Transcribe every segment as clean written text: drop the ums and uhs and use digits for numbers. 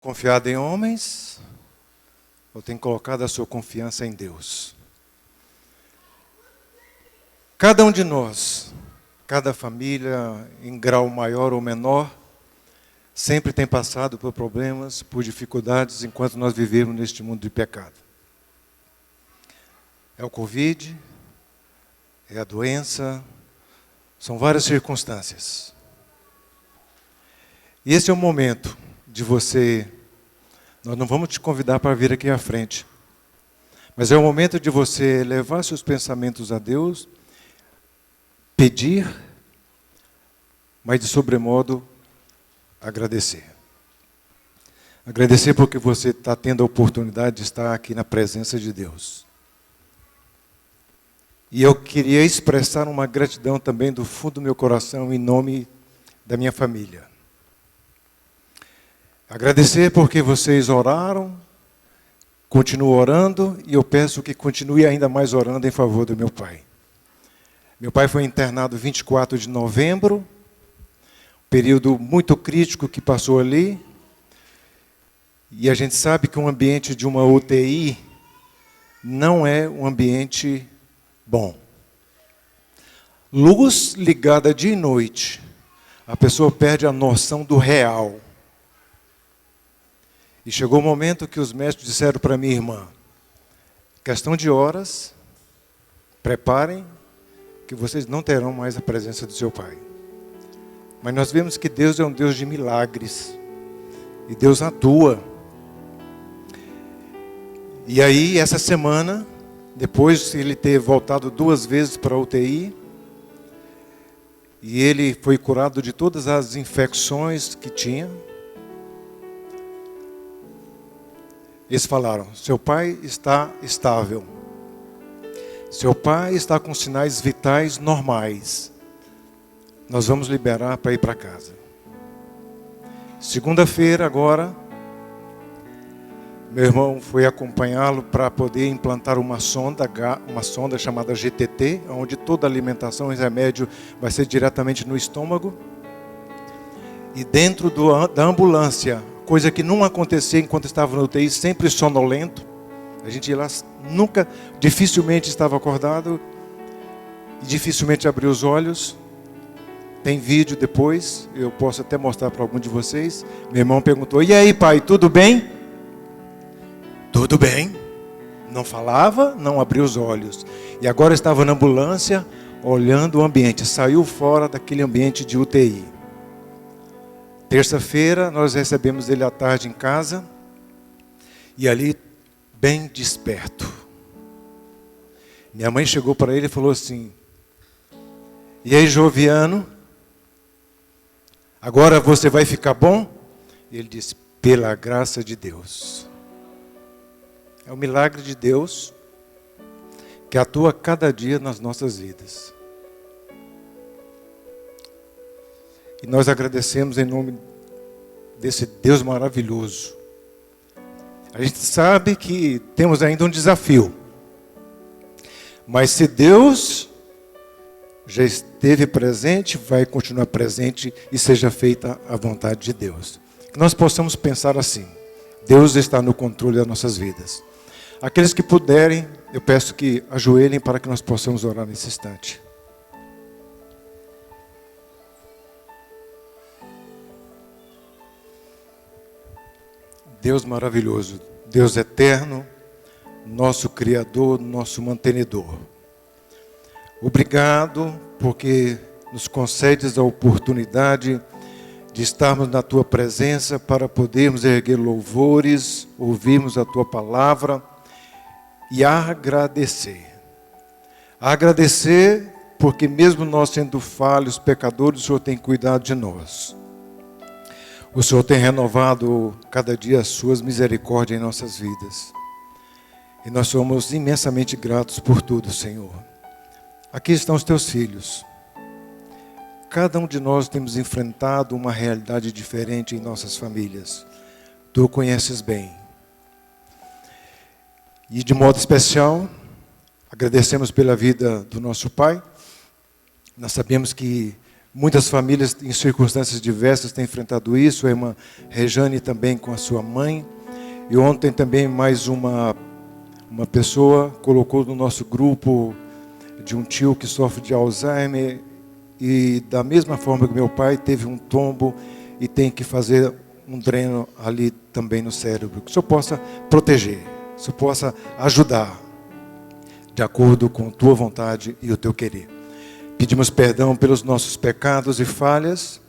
Confiado em homens ou tem colocado a sua confiança em Deus? Cada um de nós, cada família, em grau maior ou menor, sempre tem passado por problemas, por dificuldades, enquanto nós vivemos neste mundo de pecado. É o Covid, é a doença, são várias circunstâncias. E esse é o momento de você, nós não vamos te convidar para vir aqui à frente, mas é o momento de você levar seus pensamentos a Deus, pedir, mas de sobremodo agradecer. Agradecer porque você está tendo a oportunidade de estar aqui na presença de Deus. E eu queria expressar uma gratidão também do fundo do meu coração em nome da minha família. Agradecer porque vocês oraram, continuam orando, e eu peço que continue ainda mais orando em favor do meu pai. Meu pai foi internado 24 de novembro, período muito crítico que passou ali, e a gente sabe que um ambiente de uma UTI não é um ambiente bom. Luz ligada dia e noite, a pessoa perde a noção do real. E chegou o momento que os médicos disseram para minha irmã, questão de horas, preparem, que vocês não terão mais a presença do seu pai. Mas nós vemos que Deus é um Deus de milagres, e Deus atua. E aí, essa semana, depois de ele ter voltado 2 vezes para a UTI, e ele foi curado de todas as infecções que tinha, eles falaram, seu pai está estável. Seu pai está com sinais vitais normais. Nós vamos liberar para ir para casa. Segunda-feira agora, meu irmão foi acompanhá-lo para poder implantar uma sonda chamada GTT, onde toda alimentação e remédio vai ser diretamente no estômago. E dentro da ambulância, coisa que não acontecia enquanto estava no UTI, sempre sonolento. A gente ia lá, dificilmente estava acordado e dificilmente abriu os olhos. Tem vídeo depois, eu posso até mostrar para algum de vocês. Meu irmão perguntou, e aí pai, tudo bem? Tudo bem. Não falava, não abriu os olhos. E agora estava na ambulância, olhando o ambiente. Saiu fora daquele ambiente de UTI. Terça-feira, nós recebemos ele à tarde em casa. E ali, bem desperto. Minha mãe chegou para ele e falou assim, e aí, Joviano? Agora você vai ficar bom? E ele disse, pela graça de Deus. É o milagre de Deus que atua cada dia nas nossas vidas. E nós agradecemos em nome desse Deus maravilhoso. A gente sabe que temos ainda um desafio. Mas se Deus já esteve presente, vai continuar presente e seja feita a vontade de Deus. Que nós possamos pensar assim. Deus está no controle das nossas vidas. Aqueles que puderem, eu peço que ajoelhem para que nós possamos orar nesse instante. Deus maravilhoso, Deus eterno, nosso Criador, nosso mantenedor. Obrigado porque nos concedes a oportunidade de estarmos na Tua presença para podermos erguer louvores, ouvirmos a Tua palavra e agradecer. Agradecer porque mesmo nós sendo falhos, pecadores, o Senhor tem cuidado de nós. O Senhor tem renovado cada dia as suas misericórdias em nossas vidas. E nós somos imensamente gratos por tudo, Senhor. Aqui estão os teus filhos. Cada um de nós temos enfrentado uma realidade diferente em nossas famílias. Tu o conheces bem. E de modo especial, agradecemos pela vida do nosso pai. Nós sabemos que Muitas famílias em circunstâncias diversas têm enfrentado isso. A irmã Rejane também com a sua mãe. E ontem também mais uma pessoa colocou no nosso grupo de um tio que sofre de Alzheimer. E da mesma forma que meu pai teve um tombo e tem que fazer um dreno ali também no cérebro. Que o Senhor possa proteger, que o Senhor possa ajudar, de acordo com tua vontade e o teu querer. Pedimos perdão pelos nossos pecados e falhas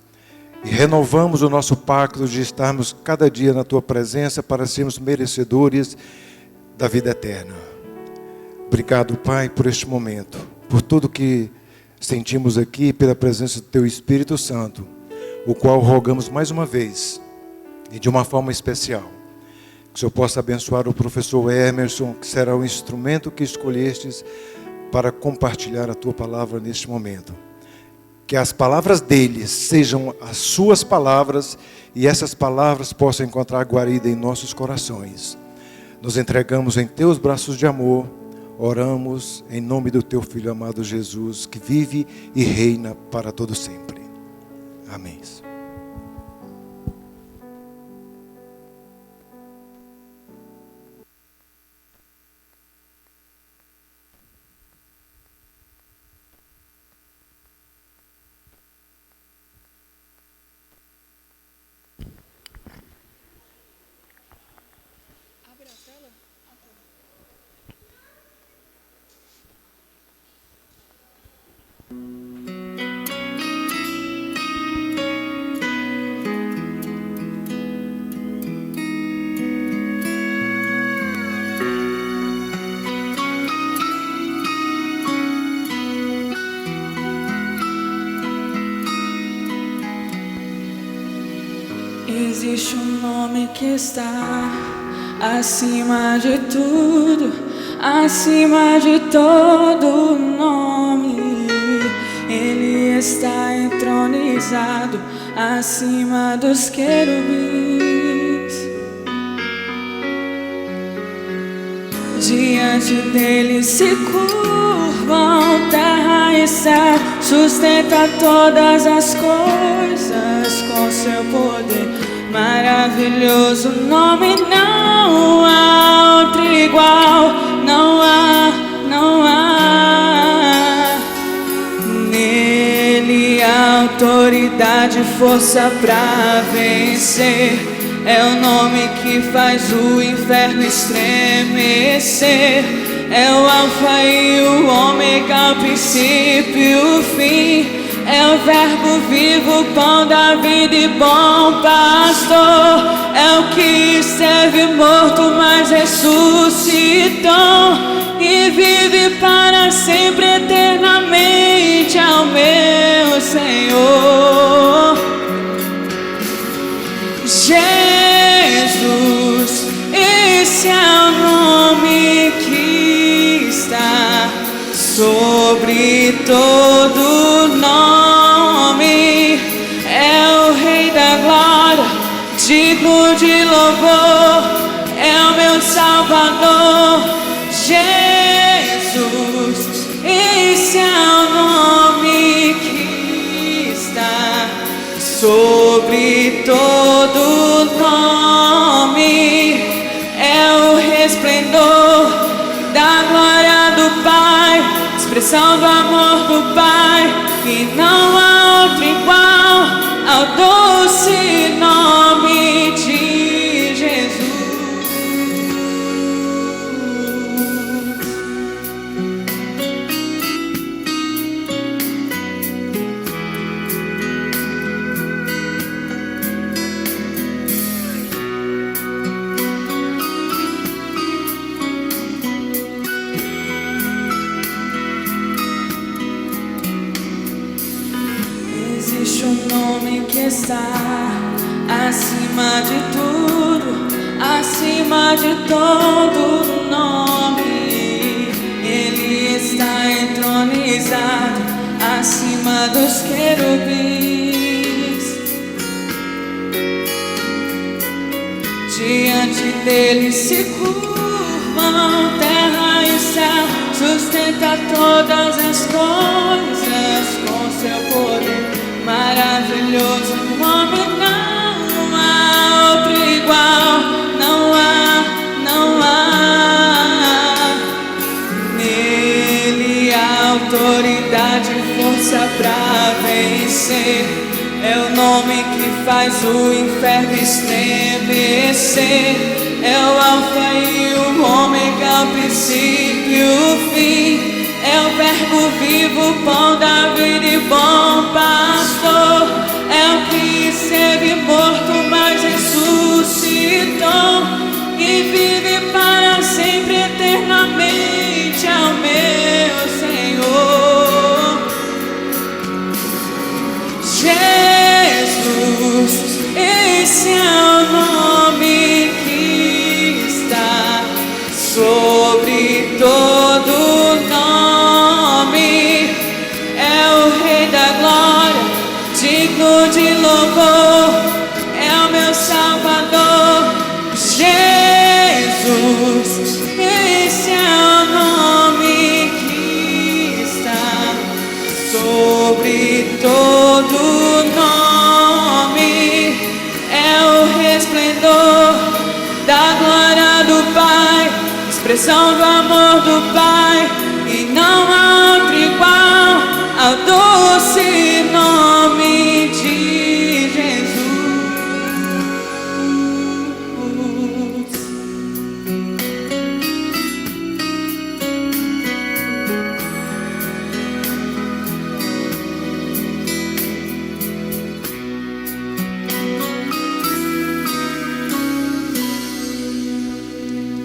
e renovamos o nosso pacto de estarmos cada dia na tua presença para sermos merecedores da vida eterna. Obrigado, Pai, por este momento, por tudo que sentimos aqui, pela presença do teu Espírito Santo, o qual rogamos mais uma vez e de uma forma especial. Que o Senhor possa abençoar o professor Emerson, que será o instrumento que escolhestes para compartilhar a tua palavra neste momento. Que as palavras dele sejam as suas palavras e essas palavras possam encontrar guarida em nossos corações. Nos entregamos em teus braços de amor, oramos em nome do teu Filho amado Jesus, que vive e reina para todo sempre. Amém. Existe um nome que está acima de tudo, acima de todo nome. Ele está entronizado acima dos querubins. Diante dele se curvam terra e céu, sustenta todas as coisas com seu poder. Maravilhoso nome, não há outro igual, não há. Nele há autoridade, força pra vencer. É o nome que faz o inferno estremecer. É o alfa e o ômega, o princípio e o fim. É o verbo vivo, pão da vida e bom pastor. É o que esteve morto, mas ressuscitou e vive para sempre, eternamente, ao meu Senhor. Jesus, esse é o nome que está sobre todo nome. É o Rei da glória, digno de louvor. É o meu Salvador, Jesus. Esse é o nome que está sobre todo nome. É o resplendor da glória do Pai, expressão do amor do Pai, e não há outro igual ao doce nome de Jesus. Existe um nome que está acima de tudo, acima de todo nome. Ele está entronizado acima dos querubins. Diante dele se curvam terra e céu, sustenta todas as coisas com seu poder. maravilhoso nome, não há outro igual, não há. Nele há autoridade e força pra vencer. É o nome que faz o inferno estremecer. É o alfa e o ômega, o princípio e o fim. É o verbo vivo, pão da vida e bom pastor. É o que esteve morto, mas ressuscitou e vive para sempre, eternamente, ao meu Senhor. Jesus, esse é o nome que está sobre todo nome. É o Rei da glória, digno de louvor. É o meu Salvador, Jesus. Esse é o nome que está sobre todo nome. É o resplendor da glória do Pai, expressão do amor do Pai, e não há outro igual ao doce nome de Jesus.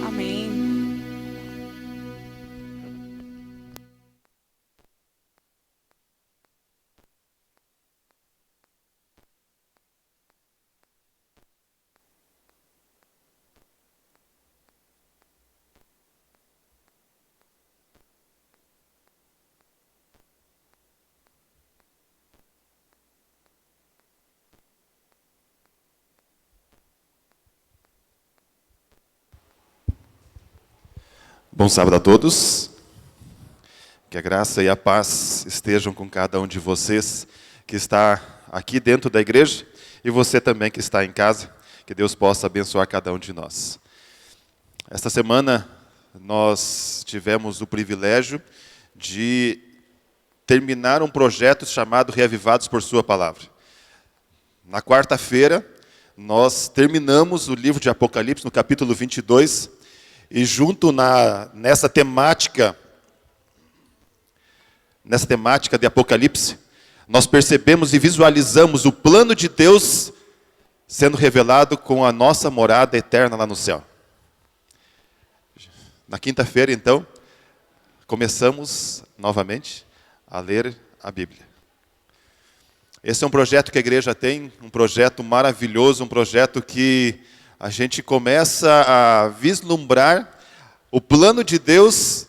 Amém. Bom sábado a todos. Que a graça e a paz estejam com cada um de vocês que está aqui dentro da igreja e você também que está em casa. Que Deus possa abençoar cada um de nós. Esta semana nós tivemos o privilégio de terminar um projeto chamado Reavivados por Sua Palavra. Na quarta-feira nós terminamos o livro de Apocalipse no capítulo 22. E junto nessa temática de Apocalipse, nós percebemos e visualizamos o plano de Deus sendo revelado com a nossa morada eterna lá no céu. Na quinta-feira, então, começamos novamente a ler a Bíblia. Esse é um projeto que a igreja tem, um projeto maravilhoso, um projeto que a gente começa a vislumbrar o plano de Deus,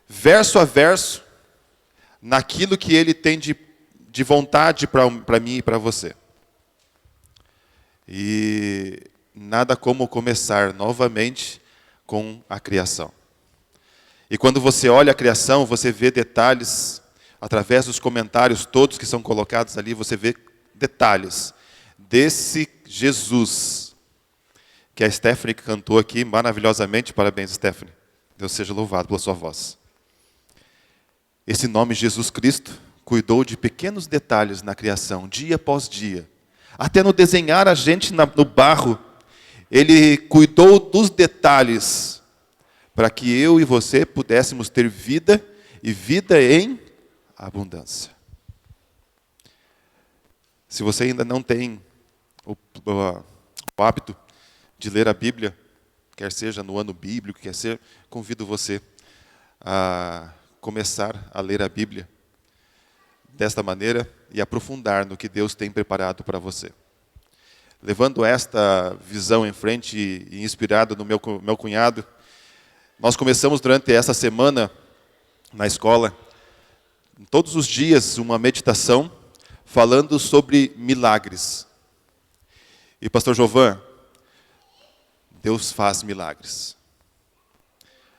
verso a verso, naquilo que Ele tem de vontade para mim e para você. E nada como começar novamente com a criação. E quando você olha a criação, você vê detalhes, através dos comentários todos que são colocados ali, você vê detalhes desse Jesus, que a Stephanie cantou aqui maravilhosamente. Parabéns, Stephanie. Deus seja louvado pela sua voz. Esse nome Jesus Cristo cuidou de pequenos detalhes na criação, dia após dia. Até no desenhar a gente no barro, Ele cuidou dos detalhes para que eu e você pudéssemos ter vida e vida em abundância. Se você ainda não tem o hábito de ler a Bíblia, quer seja no ano bíblico, quer seja, convido você a começar a ler a Bíblia desta maneira e aprofundar no que Deus tem preparado para você. Levando esta visão em frente e inspirado no meu cunhado, nós começamos durante essa semana na escola, todos os dias, uma meditação falando sobre milagres. E pastor Jovan, Deus faz milagres.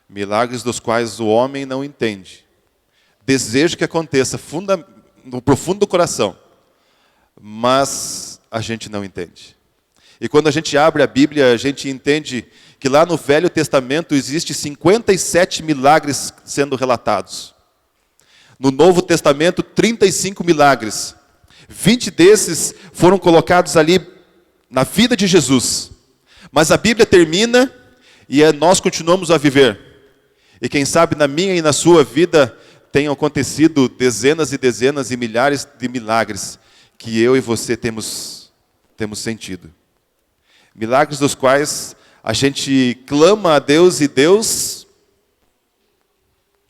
Milagres dos quais o homem não entende. Deseja que aconteça no profundo do coração, mas a gente não entende. E quando a gente abre a Bíblia, a gente entende que lá no Velho Testamento existe 57 milagres sendo relatados. No Novo Testamento, 35 milagres. 20 desses foram colocados ali na vida de Jesus. Mas a Bíblia termina e nós continuamos a viver. E quem sabe na minha e na sua vida tenham acontecido dezenas e dezenas e milhares de milagres que eu e você temos sentido. Milagres dos quais a gente clama a Deus e Deus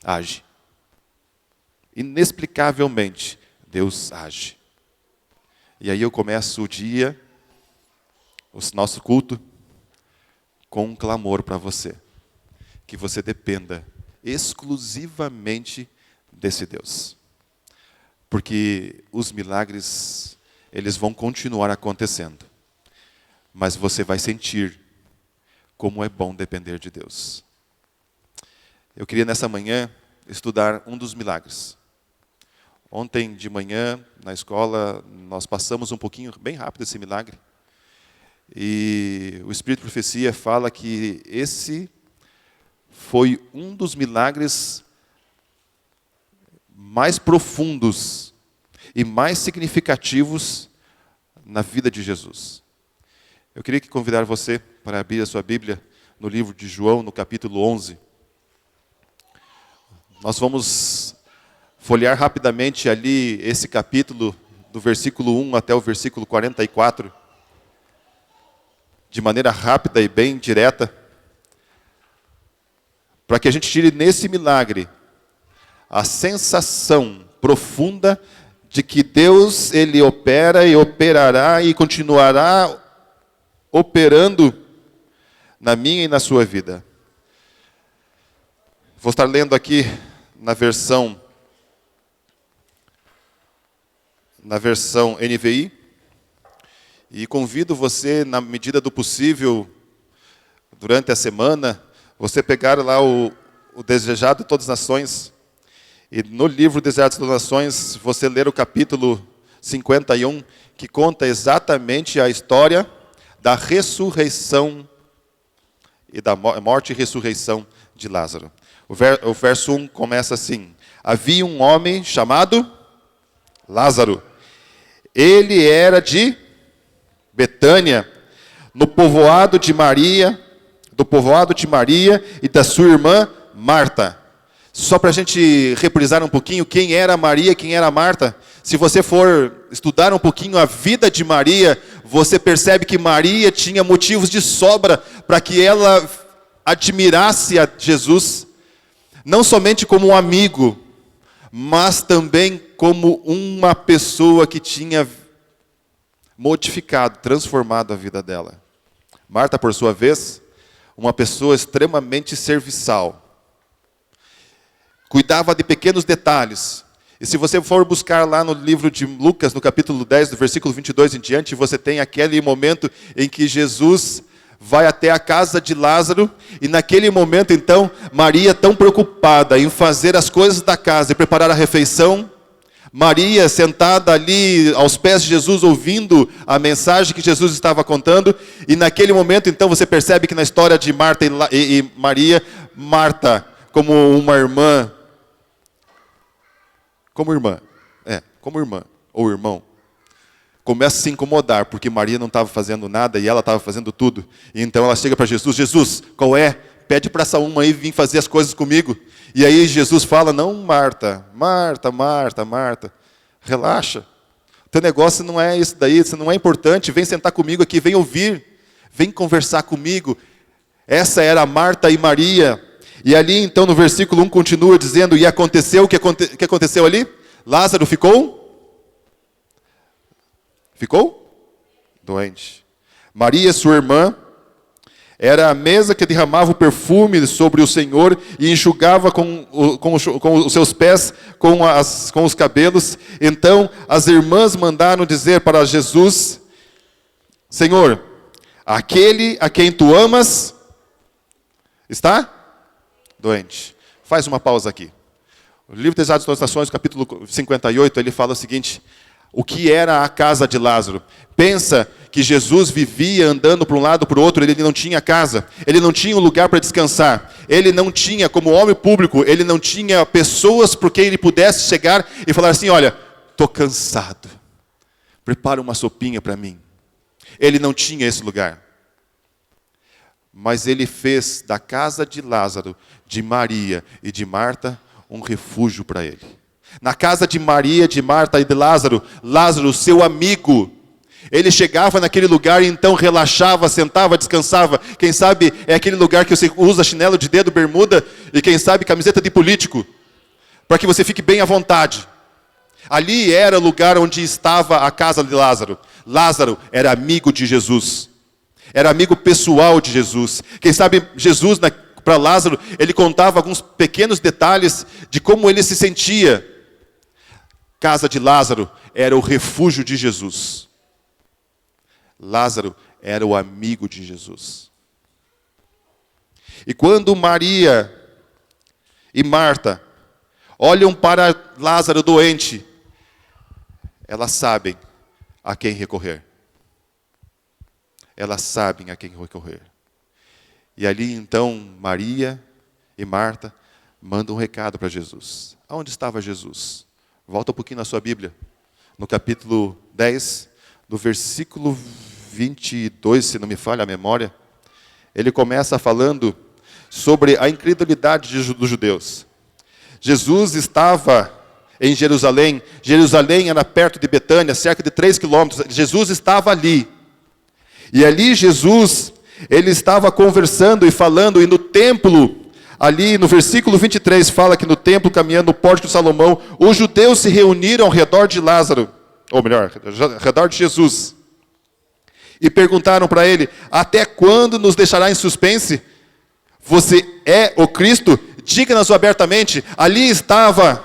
age. Inexplicavelmente, Deus age. E aí eu começo o dia, o nosso culto, com um clamor para você. Que você dependa exclusivamente desse Deus. Porque os milagres, eles vão continuar acontecendo. Mas você vai sentir como é bom depender de Deus. Eu queria nessa manhã estudar um dos milagres. Ontem de manhã, na escola, nós passamos um pouquinho, bem rápido, esse milagre. E o Espírito de Profecia fala que esse foi um dos milagres mais profundos e mais significativos na vida de Jesus. Eu queria convidar você para abrir a sua Bíblia no livro de João, no capítulo 11. Nós vamos folhear rapidamente ali esse capítulo, do versículo 1 até o versículo 44, de maneira rápida e bem direta, para que a gente tire nesse milagre a sensação profunda de que Deus, Ele opera e operará e continuará operando na minha e na sua vida. Vou estar lendo aqui na versão NVI, e convido você, na medida do possível, durante a semana, você pegar lá o Desejado de Todas as Nações, e no livro Desejado de Todas as Nações, você ler o capítulo 51, que conta exatamente a história da ressurreição e da morte e ressurreição de Lázaro. O verso 1 começa assim: havia um homem chamado Lázaro. Ele era de Betânia, do povoado de Maria e da sua irmã Marta. Só para a gente reprisar um pouquinho quem era Maria, quem era Marta. Se você for estudar um pouquinho a vida de Maria, você percebe que Maria tinha motivos de sobra para que ela admirasse a Jesus, não somente como um amigo, mas também como uma pessoa que tinha modificado, transformado a vida dela. Marta, por sua vez, uma pessoa extremamente serviçal. Cuidava de pequenos detalhes. E se você for buscar lá no livro de Lucas, no capítulo 10, do versículo 22 em diante, você tem aquele momento em que Jesus vai até a casa de Lázaro, e naquele momento, então, Maria, tão preocupada em fazer as coisas da casa e preparar a refeição, Maria sentada ali aos pés de Jesus, ouvindo a mensagem que Jesus estava contando, e naquele momento, então, você percebe que na história de Marta e Maria, Marta, como uma irmã, como irmã, ou irmão, começa a se incomodar, porque Maria não estava fazendo nada e ela estava fazendo tudo. E então ela chega para Jesus: Jesus, qual é? Pede para essa uma aí vir fazer as coisas comigo. E aí Jesus fala: não, Marta, relaxa. Teu negócio não é isso daí, isso não é importante. Vem sentar comigo aqui, vem ouvir, vem conversar comigo. Essa era Marta e Maria. E ali então no versículo 1 continua dizendo: e aconteceu, o que aconteceu ali? Lázaro ficou doente. Maria, sua irmã, era a mesa que derramava o perfume sobre o Senhor e enxugava com os seus pés com os cabelos. Então as irmãs mandaram dizer para Jesus: Senhor, aquele a quem tu amas está doente. Faz uma pausa aqui. O livro Desejado de Todas as Nações, capítulo 58, ele fala o seguinte: o que era a casa de Lázaro. Pensa que Jesus vivia andando para um lado para o outro, ele não tinha casa, ele não tinha um lugar para descansar, ele não tinha, como homem público, ele não tinha pessoas por quem ele pudesse chegar e falar assim, olha, estou cansado, prepara uma sopinha para mim. Ele não tinha esse lugar. Mas ele fez da casa de Lázaro, de Maria e de Marta, um refúgio para ele. Na casa de Maria, de Marta e de Lázaro, Lázaro, seu amigo, ele chegava naquele lugar e então relaxava, sentava, descansava. Quem sabe é aquele lugar que você usa chinelo de dedo, bermuda e quem sabe camiseta de político, para que você fique bem à vontade. Ali era o lugar onde estava a casa de Lázaro. Lázaro era amigo de Jesus. Era amigo pessoal de Jesus. Quem sabe Jesus, para Lázaro, ele contava alguns pequenos detalhes de como ele se sentia. Casa de Lázaro era o refúgio de Jesus. Lázaro era o amigo de Jesus. E quando Maria e Marta olham para Lázaro doente, elas sabem a quem recorrer. Elas sabem a quem recorrer. E ali então Maria e Marta mandam um recado para Jesus. Aonde estava Jesus? Volta um pouquinho na sua Bíblia. No capítulo 10, no versículo 22, se não me falha a memória, ele começa falando sobre a incredulidade dos judeus. Jesus estava em Jerusalém. Jerusalém era perto de Betânia, cerca de 3 quilômetros. Jesus estava ali. E ali Jesus, ele estava conversando e falando, e no templo, ali no versículo 23, fala que no templo, caminhando no pórtico de Salomão, os judeus se reuniram ao redor de Lázaro, ou melhor, ao redor de Jesus, e perguntaram para ele, até quando nos deixará em suspense? Você é o Cristo? Diga-nos abertamente. Ali estava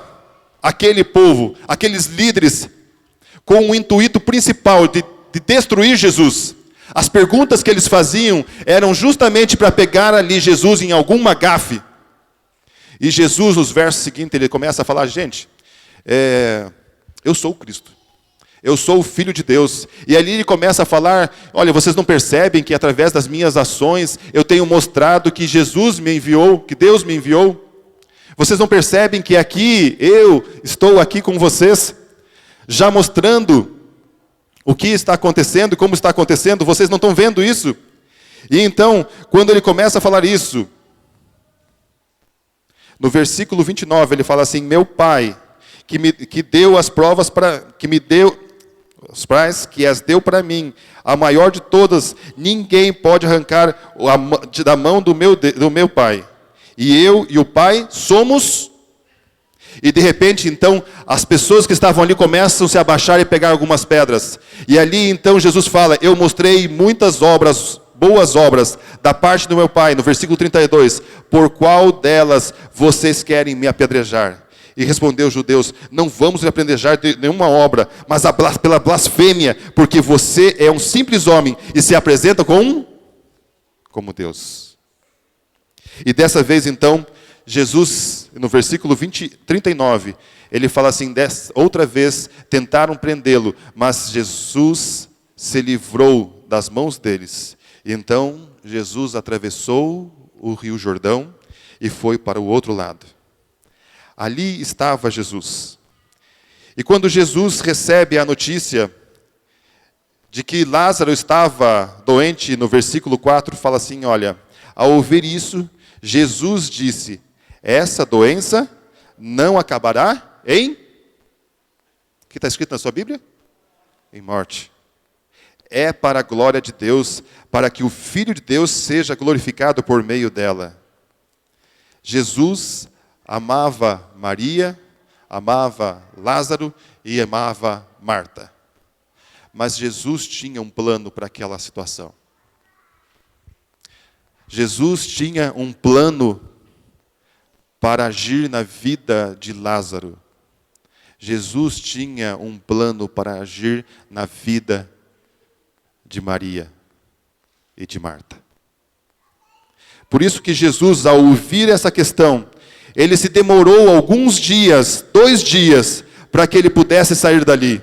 aquele povo, aqueles líderes, com o intuito principal de destruir Jesus. As perguntas que eles faziam eram justamente para pegar ali Jesus em alguma gafe. E Jesus, nos versos seguintes, ele começa a falar, gente, eu sou o Cristo. Eu sou o Filho de Deus. E ali ele começa a falar, olha, vocês não percebem que através das minhas ações eu tenho mostrado que Jesus me enviou, que Deus me enviou? Vocês não percebem que aqui, eu estou aqui com vocês, já mostrando o que está acontecendo, como está acontecendo, vocês não estão vendo isso? E então, quando ele começa a falar isso, no versículo 29, ele fala assim, meu Pai, que deu as provas que as deu para mim, a maior de todas, ninguém pode arrancar da mão do meu Pai. E eu e o Pai somos. E de repente, então, as pessoas que estavam ali começam a se abaixar e pegar algumas pedras. E ali, então, Jesus fala, eu mostrei muitas obras, boas obras, da parte do meu Pai, no versículo 32, por qual delas vocês querem me apedrejar? E respondeu os judeus, não vamos lhe apedrejar de nenhuma obra, mas pela blasfêmia, porque você é um simples homem e se apresenta como Deus. E dessa vez, então, Jesus, no versículo 39, ele fala assim, outra vez tentaram prendê-lo, mas Jesus se livrou das mãos deles. E então, Jesus atravessou o rio Jordão e foi para o outro lado. Ali estava Jesus. E quando Jesus recebe a notícia de que Lázaro estava doente, no versículo 4, fala assim, olha, ao ouvir isso, Jesus disse, essa doença não acabará em... O que está escrito na sua Bíblia? Em morte. É para a glória de Deus, para que o Filho de Deus seja glorificado por meio dela. Jesus amava Maria, amava Lázaro e amava Marta. Mas Jesus tinha um plano para aquela situação. Jesus tinha um plano para agir na vida de Lázaro. Jesus tinha um plano para agir na vida de Maria e de Marta. Por isso que Jesus, ao ouvir essa questão, ele se demorou alguns dias, 2 dias, para que ele pudesse sair dali.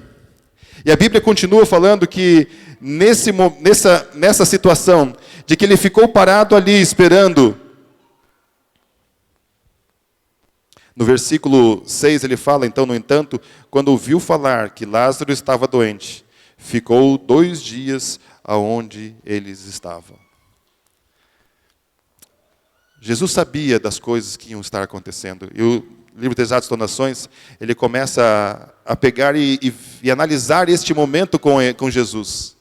E a Bíblia continua falando que nessa situação, de que ele ficou parado ali esperando. No versículo 6 ele fala, então, no entanto, quando ouviu falar que Lázaro estava doente, ficou 2 dias aonde eles estavam. Jesus sabia das coisas que iam estar acontecendo. E o livro das Atos das Nações, ele começa a pegar e analisar este momento com Jesus.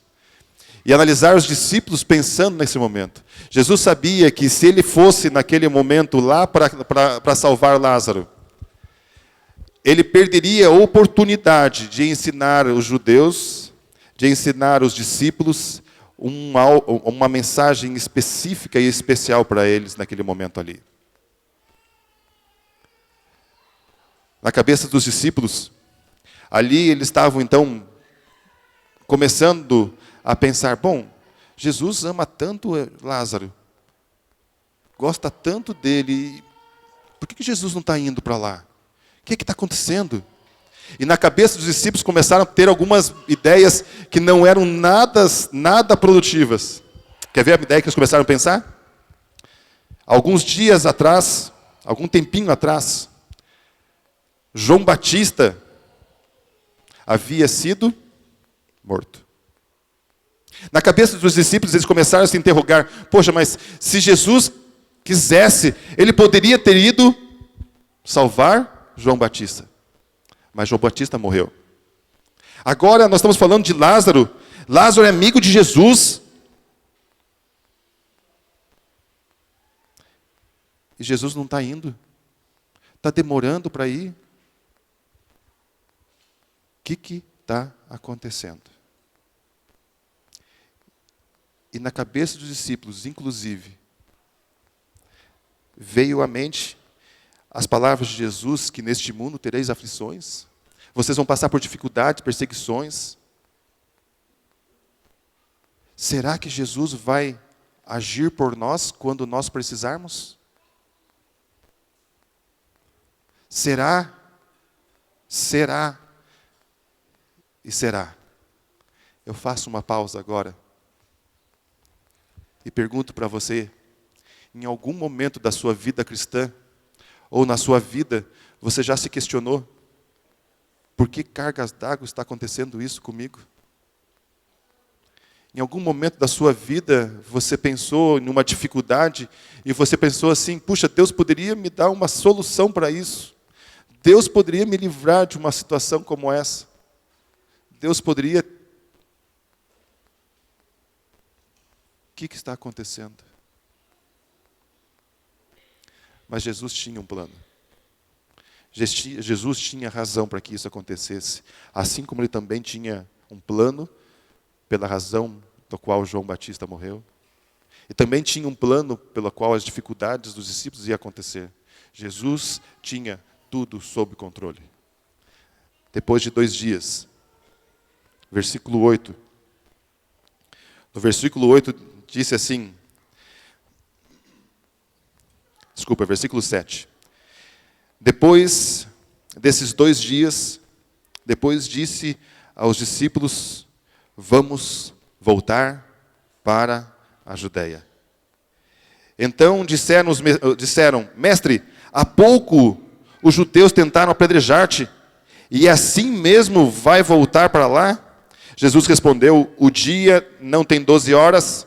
E analisar os discípulos pensando nesse momento. Jesus sabia que se ele fosse naquele momento lá para salvar Lázaro, ele perderia a oportunidade de ensinar os judeus, de ensinar os discípulos uma mensagem específica e especial para eles naquele momento ali. Na cabeça dos discípulos, ali eles estavam então começando a pensar, bom, Jesus ama tanto Lázaro, gosta tanto dele, por que Jesus não está indo para lá? O que está acontecendo? E na cabeça dos discípulos começaram a ter algumas ideias que não eram nada produtivas. Quer ver a ideia que eles começaram a pensar? Alguns dias atrás, algum tempinho atrás, João Batista havia sido morto. Na cabeça dos discípulos, eles começaram a se interrogar, poxa, mas se Jesus quisesse, ele poderia ter ido salvar João Batista. Mas João Batista morreu. Agora nós estamos falando de Lázaro. Lázaro é amigo de Jesus. E Jesus não está indo. Está demorando para ir. O que está acontecendo? E na cabeça dos discípulos, inclusive, veio à mente as palavras de Jesus, que neste mundo tereis aflições, vocês vão passar por dificuldades, perseguições. Será que Jesus vai agir por nós quando nós precisarmos? Será? E será? Eu faço uma pausa agora e pergunto para você, em algum momento da sua vida cristã, ou na sua vida, você já se questionou, por que cargas d'água está acontecendo isso comigo? Em algum momento da sua vida, você pensou em uma dificuldade, e você pensou assim, puxa, Deus poderia me dar uma solução para isso. Deus poderia me livrar de uma situação como essa. Deus poderia... O que está acontecendo? Mas Jesus tinha um plano. Jesus tinha razão para que isso acontecesse. Assim como ele também tinha um plano pela razão do qual João Batista morreu. E também tinha um plano pela qual as dificuldades dos discípulos iam acontecer. Jesus tinha tudo sob controle. Depois de 2 dias, versículo 8. No versículo 8 disse assim, versículo 7. Depois desses 2 dias, depois disse aos discípulos, vamos voltar para a Judeia. Então disseram, mestre, há pouco os judeus tentaram apedrejar-te, e assim mesmo vai voltar para lá? Jesus respondeu, o dia não tem 12 horas,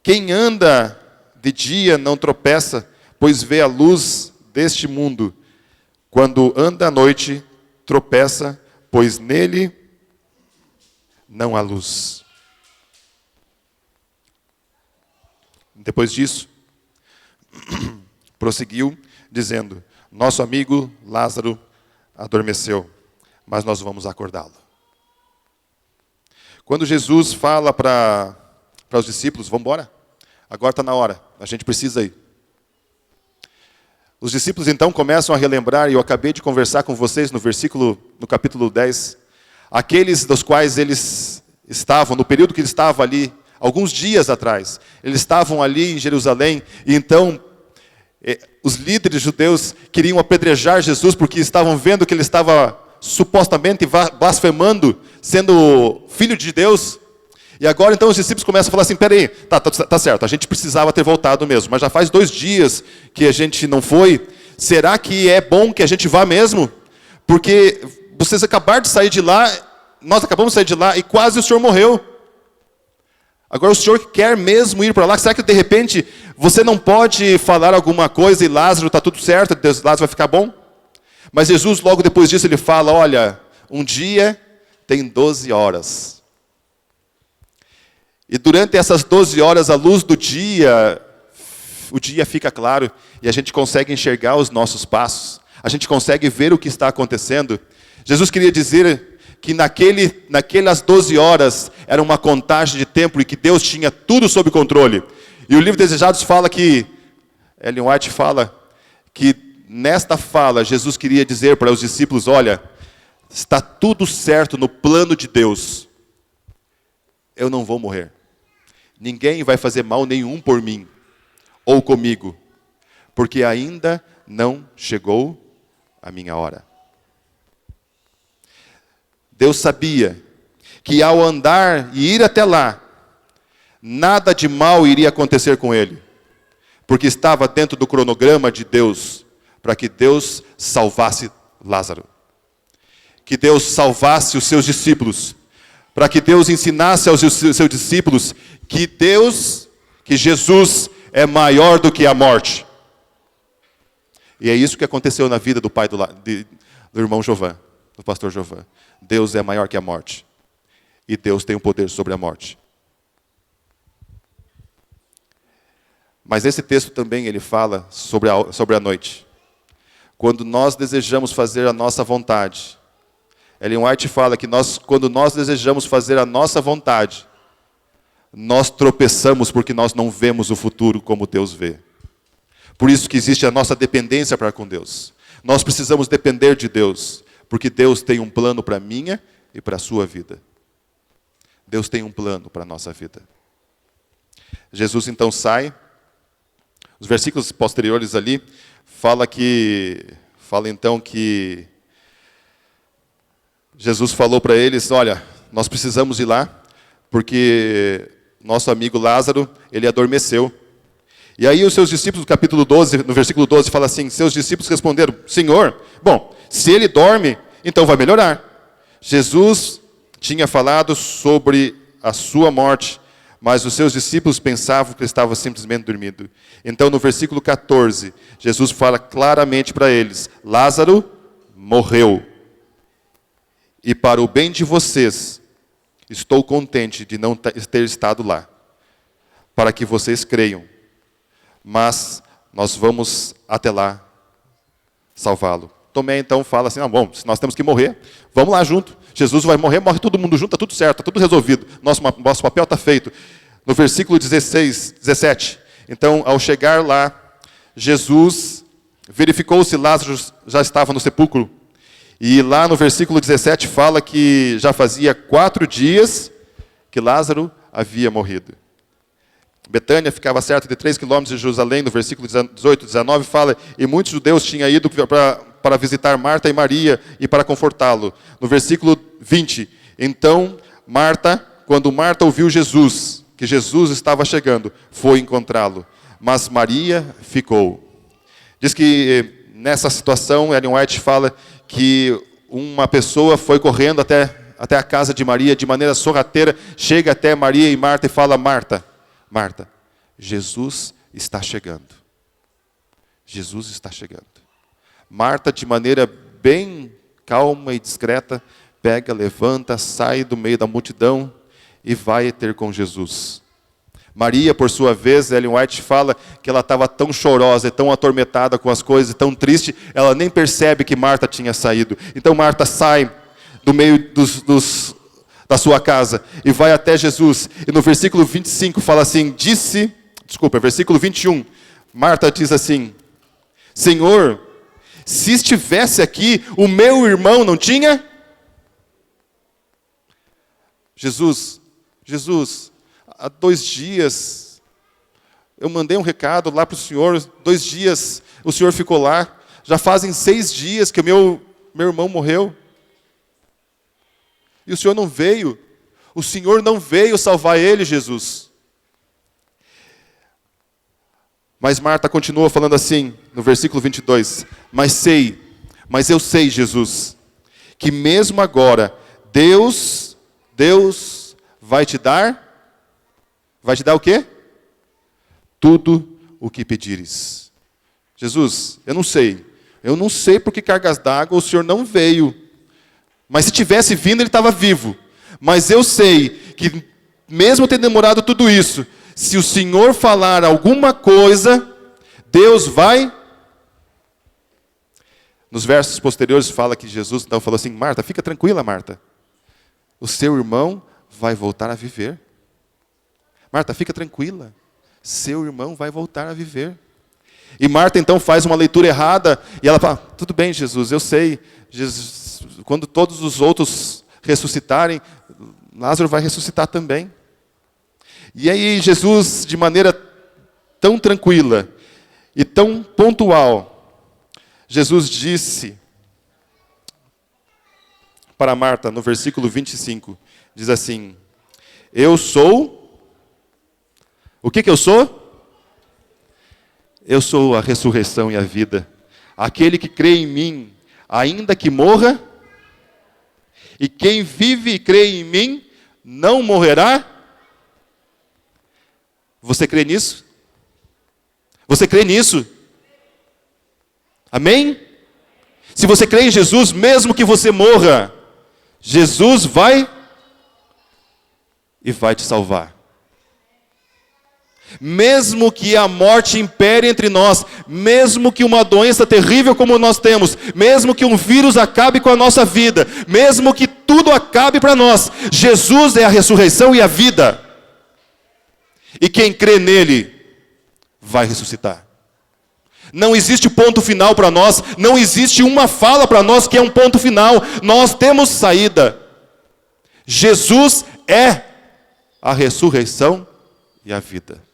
quem anda de dia não tropeça, pois vê a luz deste mundo. Quando anda à noite, tropeça, pois nele não há luz. Depois disso, prosseguiu, dizendo, nosso amigo Lázaro adormeceu, mas nós vamos acordá-lo. Quando Jesus fala para os discípulos, vamos embora, agora está na hora, a gente precisa ir. Os discípulos então começam a relembrar, e eu acabei de conversar com vocês no capítulo 10, aqueles dos quais eles estavam, no período que eles estavam ali, alguns dias atrás, eles estavam ali em Jerusalém, e então os líderes judeus queriam apedrejar Jesus, porque estavam vendo que ele estava supostamente blasfemando, sendo filho de Deus. E agora então os discípulos começam a falar assim, peraí, tá certo, a gente precisava ter voltado mesmo, mas já faz 2 dias que a gente não foi, será que é bom que a gente vá mesmo? Porque vocês acabaram de sair de lá, nós acabamos de sair de lá e quase o senhor morreu. Agora o senhor quer mesmo ir para lá? Será que de repente você não pode falar alguma coisa e Lázaro está tudo certo, Lázaro vai ficar bom? Mas Jesus logo depois disso ele fala, olha, um dia tem 12 horas. E durante essas 12 horas, a luz do dia, o dia fica claro e a gente consegue enxergar os nossos passos. A gente consegue ver o que está acontecendo. Jesus queria dizer que naquelas 12 horas era uma contagem de tempo e que Deus tinha tudo sob controle. E o livro Desejados fala que, Ellen White fala, que nesta fala Jesus queria dizer para os discípulos, olha, está tudo certo no plano de Deus. Eu não vou morrer. Ninguém vai fazer mal nenhum por mim ou comigo, porque ainda não chegou a minha hora. Deus sabia que ao andar e ir até lá, nada de mal iria acontecer com ele, porque estava dentro do cronograma de Deus, para que Deus salvasse Lázaro, que Deus salvasse os seus discípulos, para que Deus ensinasse aos seus discípulos que Jesus é maior do que a morte. E é isso que aconteceu na vida do pai do irmão Jovan, do pastor Jovan. Deus é maior que a morte. E Deus tem o poder sobre a morte. Mas esse texto também ele fala sobre a noite. Quando nós desejamos fazer a nossa vontade. Ellen White fala que quando nós desejamos fazer a nossa vontade, nós tropeçamos porque nós não vemos o futuro como Deus vê. Por isso que existe a nossa dependência para com Deus. Nós precisamos depender de Deus, porque Deus tem um plano para a minha e para a sua vida. Deus tem um plano para a nossa vida. Jesus então sai. Os versículos posteriores ali fala então que Jesus falou para eles, olha, nós precisamos ir lá, porque nosso amigo Lázaro, ele adormeceu. E aí os seus discípulos, no capítulo 12, no versículo 12, fala assim, seus discípulos responderam, Senhor, bom, se ele dorme, então vai melhorar. Jesus tinha falado sobre a sua morte, mas os seus discípulos pensavam que ele estava simplesmente dormindo. Então no versículo 14, Jesus fala claramente para eles, Lázaro morreu. E para o bem de vocês, estou contente de não ter estado lá, para que vocês creiam. Mas nós vamos até lá salvá-lo. Tomé então fala assim, bom, se nós temos que morrer, vamos lá junto. Jesus vai morrer, morre todo mundo junto, está tudo certo, está tudo resolvido. Nosso papel está feito. No versículo 17, então ao chegar lá, Jesus verificou se Lázaro já estava no sepulcro. E lá no versículo 17 fala que já fazia 4 dias que Lázaro havia morrido. Betânia ficava cerca de 3 quilômetros de Jerusalém, no versículo 18, 19 fala, e muitos judeus tinham ido para visitar Marta e Maria e para confortá-lo. No versículo 20, então quando Marta ouviu que Jesus estava chegando, foi encontrá-lo, mas Maria ficou. Diz que nessa situação, Ellen White fala que uma pessoa foi correndo até a casa de Maria, de maneira sorrateira, chega até Maria e Marta e fala, Marta, Jesus está chegando. Jesus está chegando. Marta, de maneira bem calma e discreta, levanta, sai do meio da multidão e vai ter com Jesus. Maria, por sua vez, Ellen White fala que ela estava tão chorosa, tão atormentada com as coisas, tão triste, ela nem percebe que Marta tinha saído. Então Marta sai do meio da sua casa e vai até Jesus. E no versículo 25 fala assim, versículo 21, Marta diz assim, Senhor, se estivesse aqui, o meu irmão não tinha? Jesus, há 2 dias, eu mandei um recado lá para o Senhor, 2 dias o Senhor ficou lá, já fazem 6 dias que meu irmão morreu. E o Senhor não veio. O Senhor não veio salvar ele, Jesus. Mas Marta continua falando assim, no versículo 22. Mas eu sei, Jesus, que mesmo agora, Deus vai te dar o quê? Tudo o que pedires. Jesus, eu não sei por que cargas d'água o Senhor não veio. Mas se tivesse vindo, ele estava vivo. Mas eu sei que, mesmo tendo demorado tudo isso, se o Senhor falar alguma coisa, Deus vai... Nos versos posteriores fala que Jesus então falou assim, Marta, fica tranquila, Marta. O seu irmão vai voltar a viver. Marta, fica tranquila. Seu irmão vai voltar a viver. E Marta então faz uma leitura errada e ela fala, tudo bem, Jesus, eu sei. Jesus, quando todos os outros ressuscitarem, Lázaro vai ressuscitar também. E aí Jesus, de maneira tão tranquila e tão pontual, Jesus disse para Marta, no versículo 25, diz assim, eu sou, o que eu sou? Eu sou a ressurreição e a vida. Aquele que crê em mim, ainda que morra, e quem vive e crê em mim, não morrerá. Você crê nisso? Você crê nisso? Amém? Se você crê em Jesus, mesmo que você morra, Jesus vai te salvar. Mesmo que a morte impere entre nós, mesmo que uma doença terrível como nós temos, mesmo que um vírus acabe com a nossa vida, mesmo que tudo acabe para nós, Jesus é a ressurreição e a vida. E quem crê nele, vai ressuscitar. Não existe ponto final para nós, não existe uma fala para nós que é um ponto final. Nós temos saída. Jesus é a ressurreição e a vida.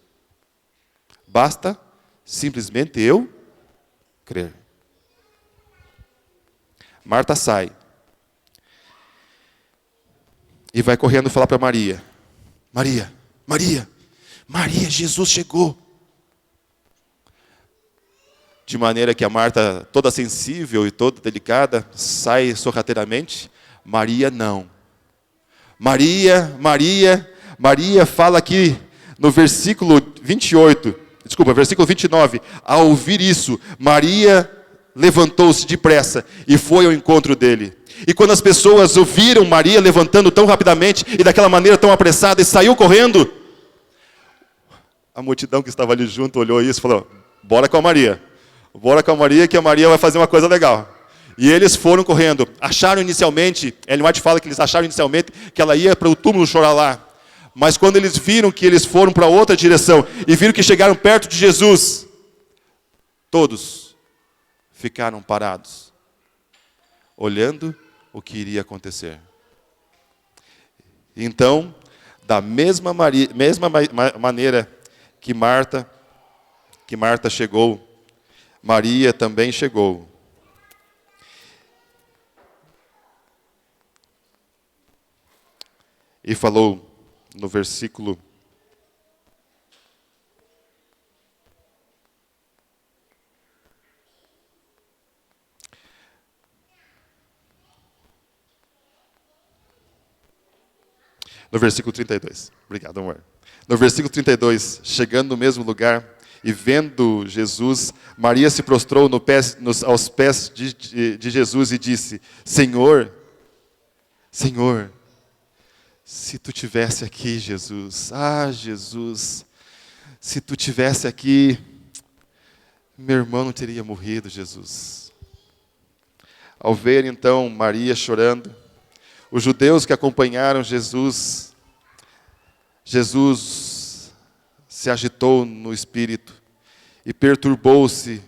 Basta simplesmente eu crer. Marta sai e vai correndo falar para Maria. Maria, Jesus chegou. De maneira que a Marta, toda sensível e toda delicada, sai sorrateiramente. Maria não. Maria fala aqui no versículo 29. Ao ouvir isso, Maria levantou-se depressa e foi ao encontro dele. E quando as pessoas ouviram Maria levantando tão rapidamente e daquela maneira tão apressada e saiu correndo, a multidão que estava ali junto olhou isso e falou, bora com a Maria que a Maria vai fazer uma coisa legal. E eles foram correndo. Acharam inicialmente, Ellen White fala que eles acharam inicialmente que ela ia para o túmulo chorar lá. Mas quando eles viram que eles foram para outra direção e viram que chegaram perto de Jesus, todos ficaram parados, olhando o que iria acontecer. Então, da mesma maneira que Marta chegou, Maria também chegou. E falou no versículo 32. Obrigado, amor. No versículo 32, chegando no mesmo lugar e vendo Jesus, Maria se prostrou aos pés de Jesus e disse, Senhor, se tu tivesse aqui, Jesus, Jesus, se tu tivesse aqui, meu irmão não teria morrido, Jesus. Ao ver então Maria chorando, os judeus que acompanharam Jesus se agitou no espírito e perturbou-se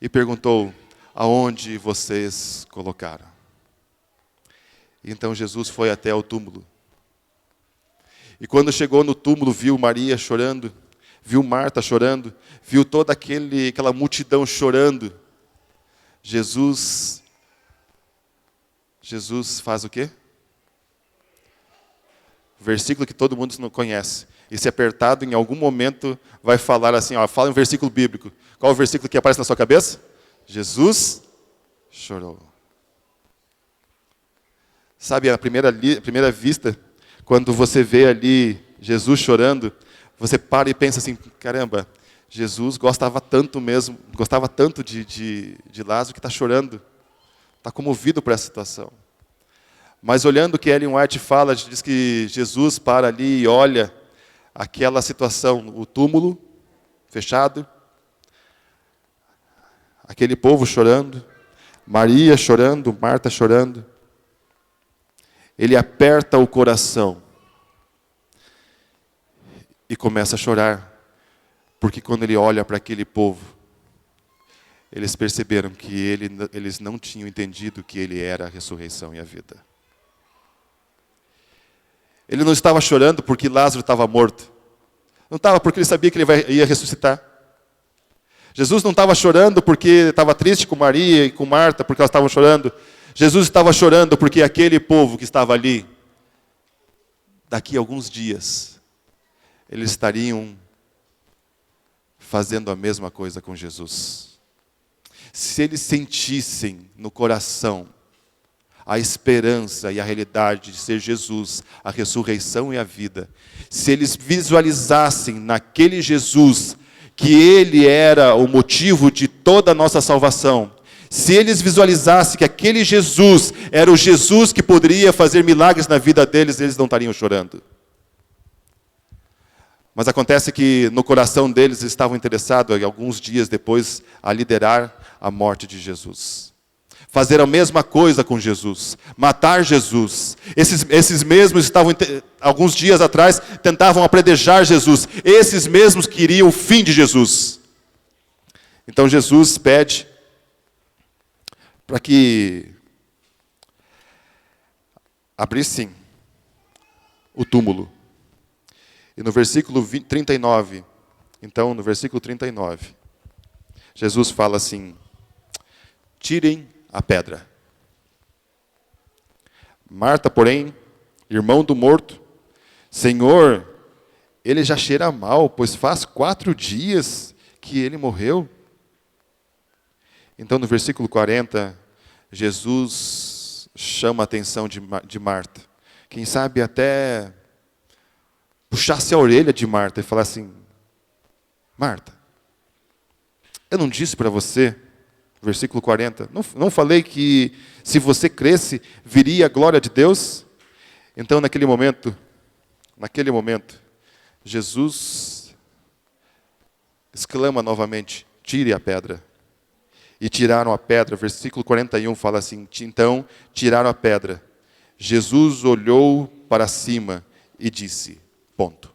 e perguntou, aonde vocês colocaram? Então Jesus foi até o túmulo. E quando chegou no túmulo, viu Maria chorando, viu Marta chorando, viu toda aquela multidão chorando. Jesus faz o quê? versículo que todo mundo não conhece. E se apertado, em algum momento, vai falar assim, ó, fala um versículo bíblico. Qual o versículo que aparece na sua cabeça? Jesus chorou. Sabe, à primeira vista, quando você vê ali Jesus chorando, você para e pensa assim, caramba, Jesus gostava tanto de Lázaro que está chorando, está comovido por essa situação. Mas olhando o que Ellen White fala, diz que Jesus para ali e olha aquela situação, o túmulo fechado, aquele povo chorando, Maria chorando, Marta chorando. Ele aperta o coração e começa a chorar, porque quando ele olha para aquele povo, eles perceberam que eles não tinham entendido que ele era a ressurreição e a vida. Ele não estava chorando porque Lázaro estava morto. Não estava porque ele sabia que ele ia ressuscitar. Jesus não estava chorando porque estava triste com Maria e com Marta, porque elas estavam chorando. Jesus estava chorando porque aquele povo que estava ali, daqui a alguns dias, eles estariam fazendo a mesma coisa com Jesus. Se eles sentissem no coração a esperança e a realidade de ser Jesus, a ressurreição e a vida, se eles visualizassem naquele Jesus que ele era o motivo de toda a nossa salvação, se eles visualizassem que aquele Jesus era o Jesus que poderia fazer milagres na vida deles, eles não estariam chorando. Mas acontece que no coração deles eles estavam interessados, alguns dias depois, a liderar a morte de Jesus. Fazer a mesma coisa com Jesus, matar Jesus. Esses mesmos estavam, alguns dias atrás, tentavam apredejar Jesus. Esses mesmos queriam o fim de Jesus. Então Jesus pede para que abrissem o túmulo. E no versículo 39, então no versículo 39, Jesus fala assim, tirem a pedra. Marta, porém, irmão do morto, Senhor, ele já cheira mal, pois faz 4 dias que ele morreu. Então, no versículo 40, Jesus chama a atenção de Marta. Quem sabe até puxasse a orelha de Marta e falar assim, Marta, eu não disse para você, versículo 40, não falei que se você cresce, viria a glória de Deus? Então, naquele momento, Jesus exclama novamente, tire a pedra. E tiraram a pedra, versículo 41 fala assim, então tiraram a pedra. Jesus olhou para cima e disse, ponto.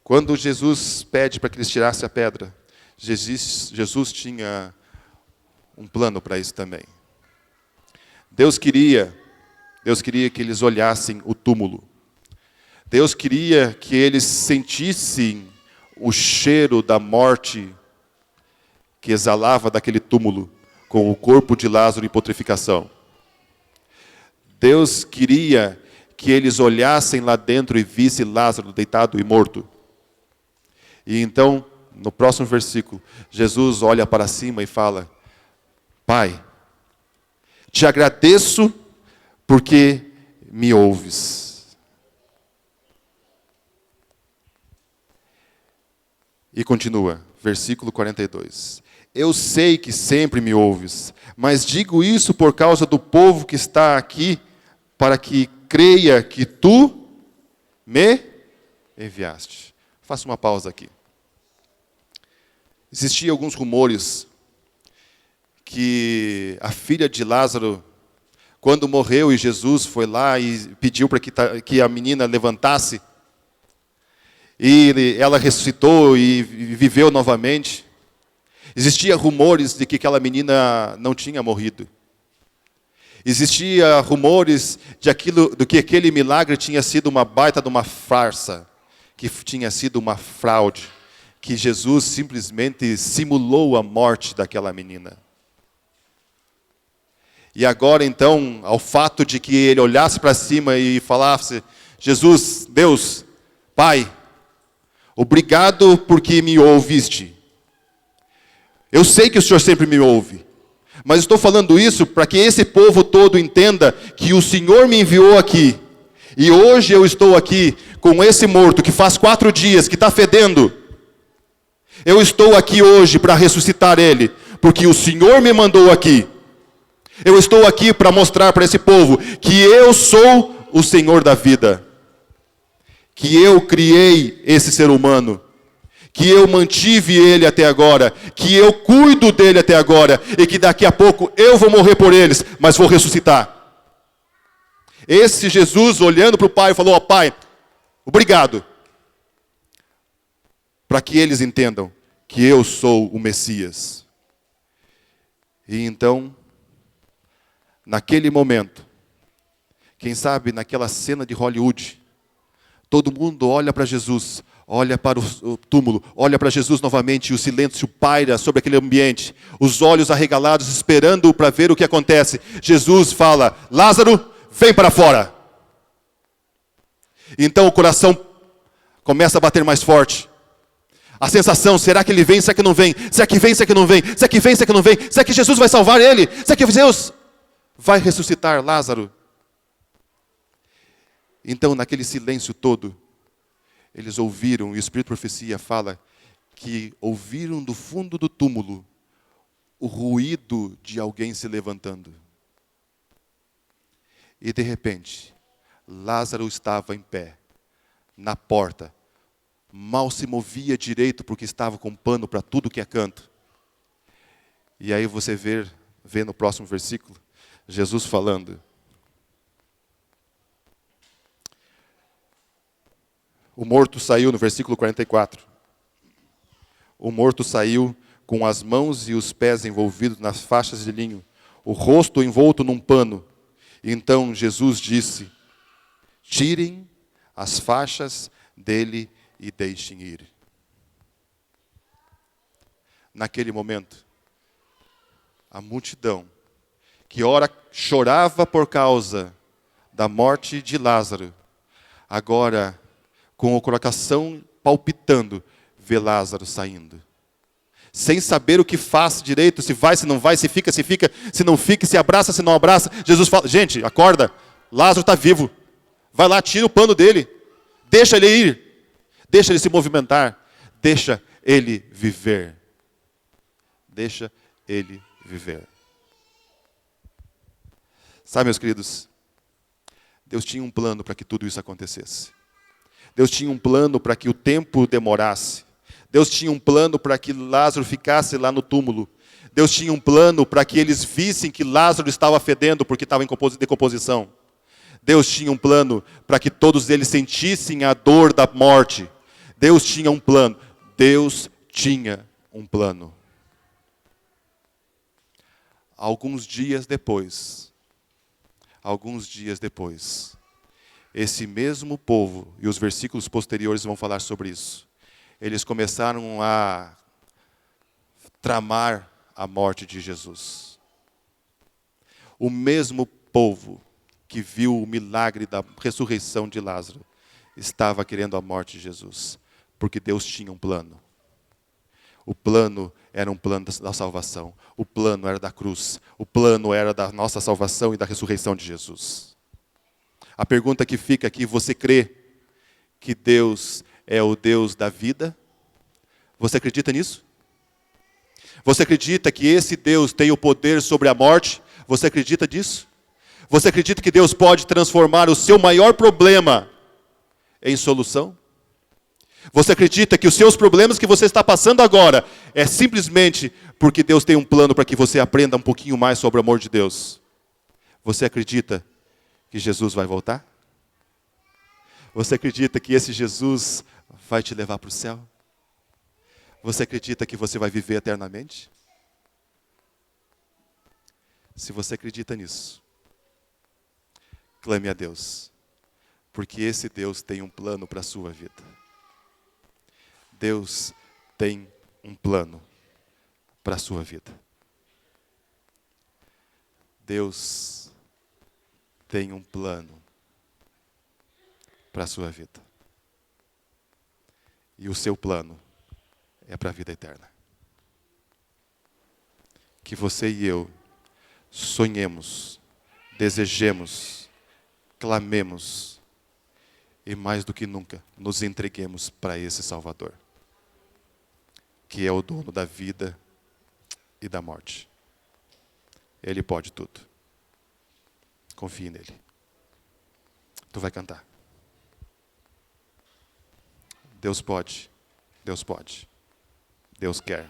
Quando Jesus pede para que eles tirassem a pedra, Jesus tinha um plano para isso também. Deus queria que eles olhassem o túmulo. Deus queria que eles sentissem o cheiro da morte que exalava daquele túmulo, com o corpo de Lázaro em putrefação. Deus queria que eles olhassem lá dentro e vissem Lázaro deitado e morto. E então, no próximo versículo, Jesus olha para cima e fala, Pai, te agradeço porque me ouves. E continua, versículo 42. Eu sei que sempre me ouves, mas digo isso por causa do povo que está aqui, para que creia que tu me enviaste. Faça uma pausa aqui. Existiam alguns rumores que a filha de Lázaro, quando morreu e Jesus foi lá e pediu para que a menina levantasse, e ela ressuscitou e viveu novamente. Existiam rumores de que aquela menina não tinha morrido. Existiam rumores de que aquele milagre tinha sido uma baita de uma farsa, que tinha sido uma fraude, que Jesus simplesmente simulou a morte daquela menina. E agora então, ao fato de que ele olhasse para cima e falasse: Jesus, Deus, Pai, obrigado porque me ouviste. Eu sei que o Senhor sempre me ouve, mas estou falando isso para que esse povo todo entenda que o Senhor me enviou aqui. E hoje eu estou aqui com esse morto que faz 4 dias, que está fedendo. Eu estou aqui hoje para ressuscitar ele, porque o Senhor me mandou aqui. Eu estou aqui para mostrar para esse povo que eu sou o Senhor da vida. Que eu criei esse ser humano. Que eu mantive ele até agora. Que eu cuido dele até agora. E que daqui a pouco eu vou morrer por eles, mas vou ressuscitar. Esse Jesus olhando para o Pai falou: ó Pai, obrigado. Para que eles entendam que eu sou o Messias. E então, naquele momento, quem sabe naquela cena de Hollywood, todo mundo olha para Jesus, olha para o túmulo, olha para Jesus novamente, e o silêncio paira sobre aquele ambiente, os olhos arregalados, esperando para ver o que acontece. Jesus fala: Lázaro, vem para fora. Então o coração começa a bater mais forte. A sensação, será que ele vem, será que não vem? Será que vem, será que não vem? Será que vem, será que não vem? Será que Jesus vai salvar ele? Será que Deus vai ressuscitar Lázaro? Então, naquele silêncio todo, eles ouviram, e o Espírito de Profecia fala que ouviram do fundo do túmulo o ruído de alguém se levantando. E de repente, Lázaro estava em pé, na porta, mal se movia direito porque estava com pano para tudo que é canto. E aí você vê no próximo versículo, Jesus falando: o morto saiu, no versículo 44, o morto saiu com as mãos e os pés envolvidos nas faixas de linho, o rosto envolto num pano. Então Jesus disse: tirem as faixas dele e deixem ir. Naquele momento, a multidão, que ora chorava por causa da morte de Lázaro, agora, com o coração palpitando, vê Lázaro saindo. Sem saber o que faz direito, se vai, se não vai, se fica, se não fica, se abraça, se não abraça. Jesus fala: gente, acorda, Lázaro está vivo. Vai lá, tira o pano dele. Deixa ele ir. Deixa ele se movimentar. Deixa ele viver. Deixa ele viver. Sabe, meus queridos, Deus tinha um plano para que tudo isso acontecesse. Deus tinha um plano para que o tempo demorasse. Deus tinha um plano para que Lázaro ficasse lá no túmulo. Deus tinha um plano para que eles vissem que Lázaro estava fedendo porque estava em decomposição. Deus tinha um plano para que todos eles sentissem a dor da morte. Deus tinha um plano. Deus tinha um plano. Alguns dias depois, esse mesmo povo, e os versículos posteriores vão falar sobre isso, eles começaram a tramar a morte de Jesus. O mesmo povo que viu o milagre da ressurreição de Lázaro estava querendo a morte de Jesus, porque Deus tinha um plano. O plano era um plano da salvação. O plano era da cruz. O plano era da nossa salvação e da ressurreição de Jesus. A pergunta que fica aqui: você crê que Deus é o Deus da vida? Você acredita nisso? Você acredita que esse Deus tem o poder sobre a morte? Você acredita disso? Você acredita que Deus pode transformar o seu maior problema em solução? Você acredita que os seus problemas que você está passando agora é simplesmente porque Deus tem um plano para que você aprenda um pouquinho mais sobre o amor de Deus? Você acredita que Jesus vai voltar? Você acredita que esse Jesus vai te levar para o céu? Você acredita que você vai viver eternamente? Se você acredita nisso, clame a Deus, porque esse Deus tem um plano para a sua vida. Deus tem um plano para a sua vida. Deus tem um plano para a sua vida. E o seu plano é para a vida eterna. Que você e eu sonhemos, desejemos, clamemos e mais do que nunca nos entreguemos para esse Salvador, que é o dono da vida e da morte. Ele pode tudo. Confie nele. Tu vai cantar. Deus pode. Deus pode. Deus quer.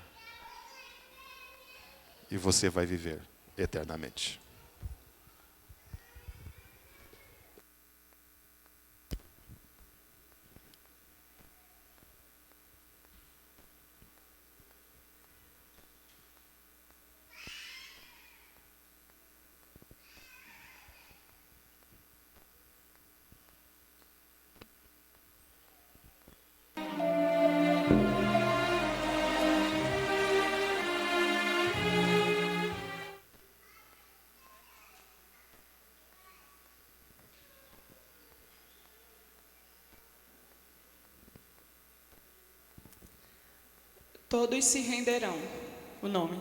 E você vai viver eternamente. Todos se renderão. O nome.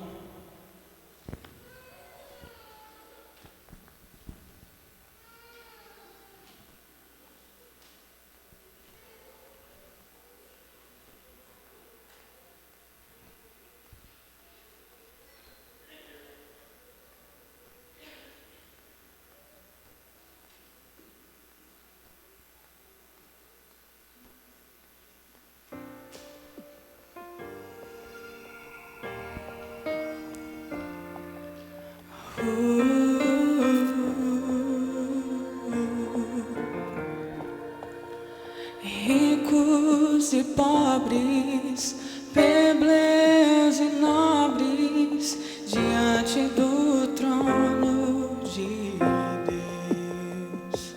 Ricos e pobres, plebeus e nobres, diante do trono de Deus.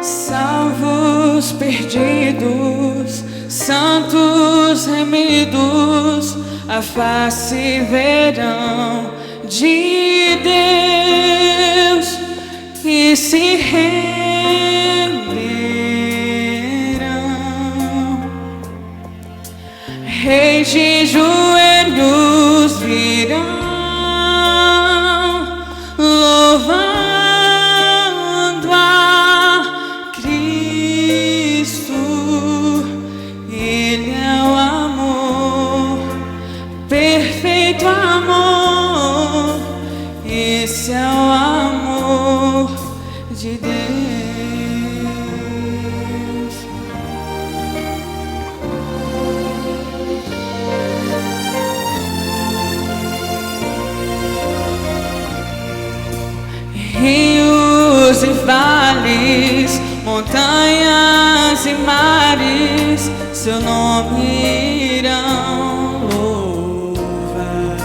Salvos, perdidos, santos, remidos, a face verão de Deus e se renderão. Reis de joelhos virão, louvando a Cristo. Ele é o amor, perfeito amor. Esse é o amor de Deus. Rios e vales, montanhas e mares, seu nome irão louvar.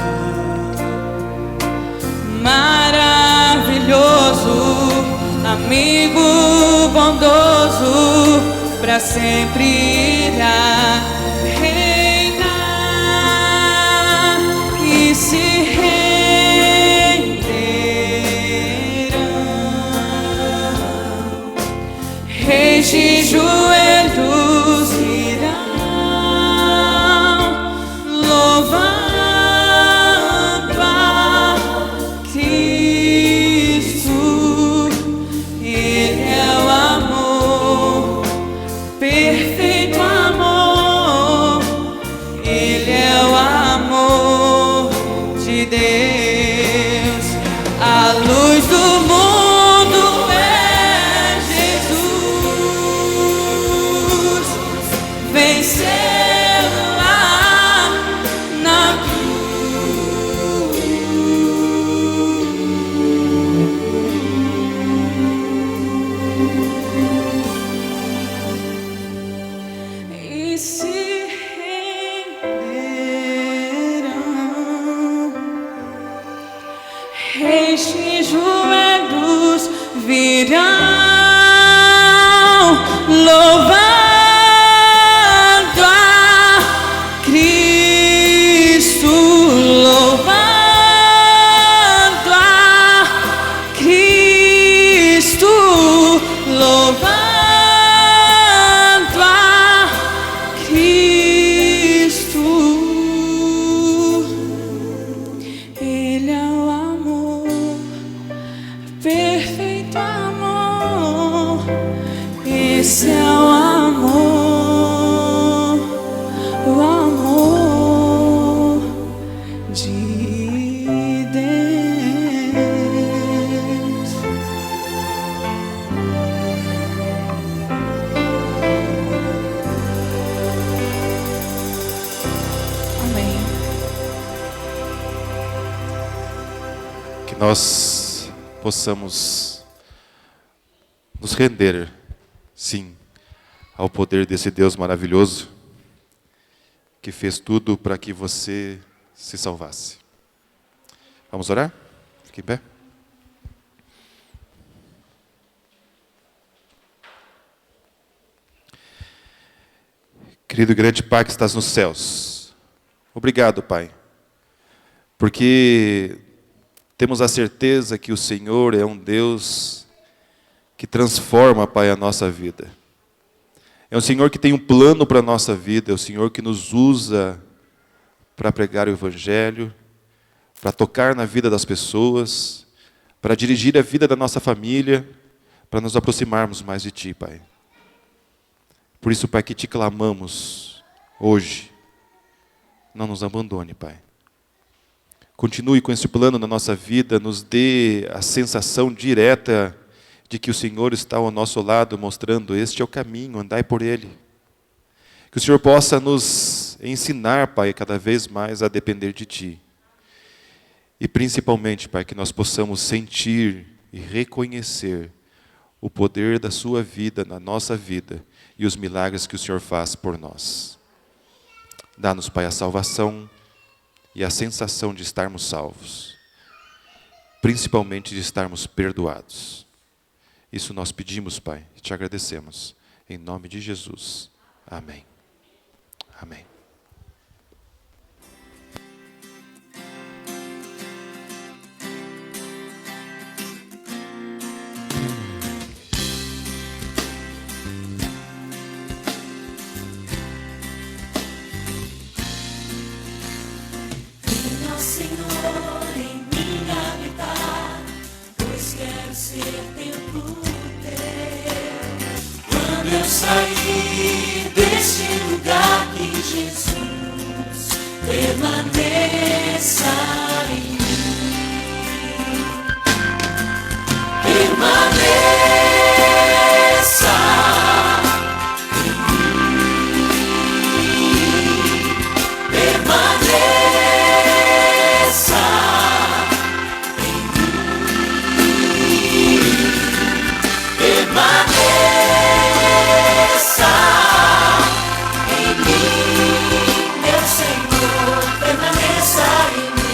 Maravilhoso, amigo bondoso, pra sempre irá reinar e se renderão. Reis de joelhos irão, louvando a Cristo. Ele é o amor, perfeito amor. Ele é o amor de Deus. A luz do mundo é Jesus. Venceu lá na cruz. E se renderão. Reis de joelhos virão, louvando a Cristo, louvando a Amém. Que nós possamos nos render, sim, ao poder desse Deus maravilhoso que fez tudo para que você se salvasse. Vamos orar? Fique em pé. Querido e grande Pai que estás nos céus, obrigado, Pai, porque temos a certeza que o Senhor é um Deus que transforma, Pai, a nossa vida. É um Senhor que tem um plano para a nossa vida, é o Senhor que nos usa para pregar o Evangelho, para tocar na vida das pessoas, para dirigir a vida da nossa família, para nos aproximarmos mais de Ti, Pai. Por isso, Pai, que Te clamamos hoje, não nos abandone, Pai. Continue com esse plano na nossa vida, nos dê a sensação direta de que o Senhor está ao nosso lado, mostrando este é o caminho, andai por ele. Que o Senhor possa nos ensinar, Pai, cada vez mais a depender de Ti. E principalmente, Pai, que nós possamos sentir e reconhecer o poder da Sua vida na nossa vida e os milagres que o Senhor faz por nós. Dá-nos, Pai, a salvação e a sensação de estarmos salvos, principalmente de estarmos perdoados. Isso nós pedimos, Pai, e Te agradecemos. Em nome de Jesus. Amém. Amém. Venha, Senhor, em mim habitar, pois quero ser templo teu. Quando eu sair deste lugar, que Jesus permaneça em mim. Permaneça em mim. Permaneça em mim. Permaneça em mim, meu Senhor, permaneça em mim.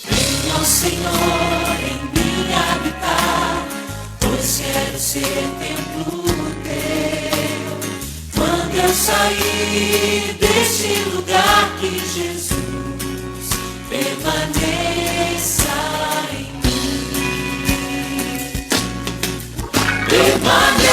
Venha, ó Senhor, em mim habitar, pois quero ser templo teu. Quando eu sair deste lugar, que Jesus permaneça em mim. Permaneça